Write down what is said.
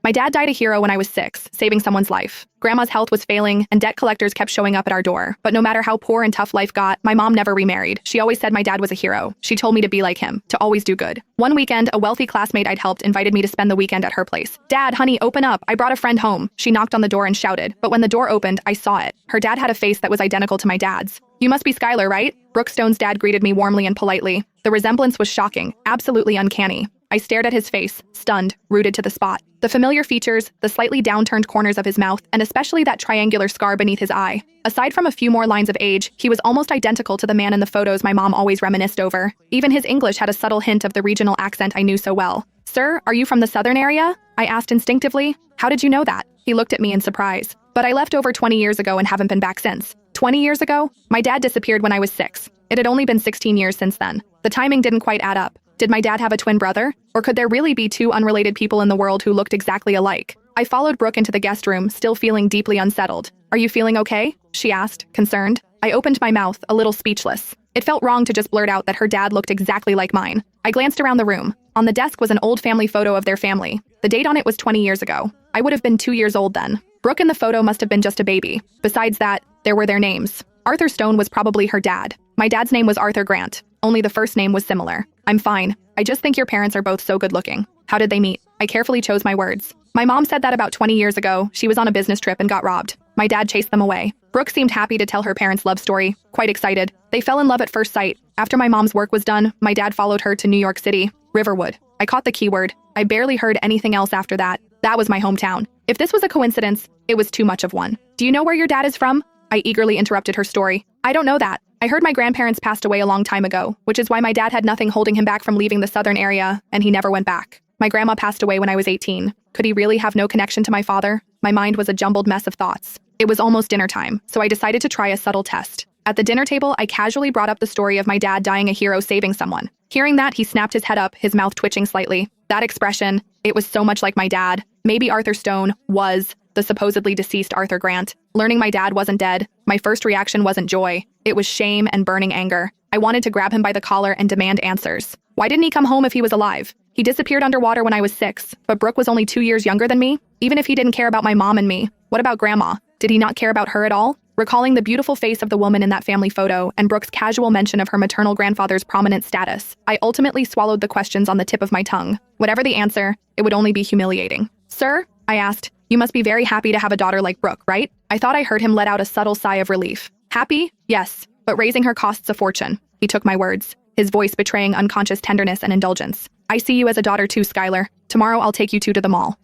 My dad died a hero when I was 6, saving someone's life. Grandma's health was failing, and debt collectors kept showing up at our door. But no matter how poor and tough life got, my mom never remarried. She always said my dad was a hero. She told me to be like him, to always do good. One weekend, a wealthy classmate I'd helped invited me to spend the weekend at her place. "Dad, honey, open up. I brought a friend home." She knocked on the door and shouted, but when the door opened, I saw it. Her dad had a face that was identical to my dad's. "You must be Skylar, right?" Brooke Stone's dad greeted me warmly and politely. The resemblance was shocking, absolutely uncanny. I stared at his face, stunned, rooted to the spot. The familiar features, the slightly downturned corners of his mouth, and especially that triangular scar beneath his eye. Aside from a few more lines of age, he was almost identical to the man in the photos my mom always reminisced over. Even his English had a subtle hint of the regional accent I knew so well. "Sir, are you from the southern area?" I asked instinctively. "How did you know that?" He looked at me in surprise. "But I left over 20 years ago and haven't been back since." 20 years ago? My dad disappeared when I was 6. It had only been 16 years since then. The timing didn't quite add up. Did my dad have a twin brother? Or could there really be two unrelated people in the world who looked exactly alike? I followed Brooke into the guest room, still feeling deeply unsettled. "Are you feeling okay?" she asked, concerned. I opened my mouth, a little speechless. It felt wrong to just blurt out that her dad looked exactly like mine. I glanced around the room. On the desk was an old family photo of their family. The date on it was 20 years ago. I would have been 2 years old then. Brooke in the photo must have been just a baby. Besides that, there were their names. Arthur Stone was probably her dad. My dad's name was Arthur Grant. Only the first name was similar. "I'm fine. I just think your parents are both so good looking." "How did they meet?" I carefully chose my words. "My mom said that about 20 years ago, she was on a business trip and got robbed. My dad chased them away." Brooke seemed happy to tell her parents' love story, quite excited. "They fell in love at first sight. After my mom's work was done, my dad followed her to New York City, Riverwood." I caught the keyword. I barely heard anything else after that. That was my hometown. If this was a coincidence, it was too much of one. "Do you know where your dad is from?" I eagerly interrupted her story. "I don't know that. I heard my grandparents passed away a long time ago, which is why my dad had nothing holding him back from leaving the southern area, and he never went back. My grandma passed away when I was 18. Could he really have no connection to my father?" My mind was a jumbled mess of thoughts. It was almost dinner time, so I decided to try a subtle test. At the dinner table, I casually brought up the story of my dad dying a hero saving someone. Hearing that, he snapped his head up, his mouth twitching slightly. That expression, it was so much like my dad. Maybe Arthur Stone was the supposedly deceased Arthur Grant. Learning my dad wasn't dead, my first reaction wasn't joy. It was shame and burning anger. I wanted to grab him by the collar and demand answers. Why didn't he come home if he was alive? He disappeared underwater when I was 6, but Brooke was only 2 years younger than me. Even if he didn't care about my mom and me, what about Grandma? Did he not care about her at all? Recalling the beautiful face of the woman in that family photo and Brooke's casual mention of her maternal grandfather's prominent status, I ultimately swallowed the questions on the tip of my tongue. Whatever the answer, it would only be humiliating. "Sir?" I asked. "You must be very happy to have a daughter like Brooke, right?" I thought I heard him let out a subtle sigh of relief. "Happy? Yes, but raising her costs a fortune." He took my words, his voice betraying unconscious tenderness and indulgence. "I see you as a daughter too, Skylar. Tomorrow I'll take you two to the mall."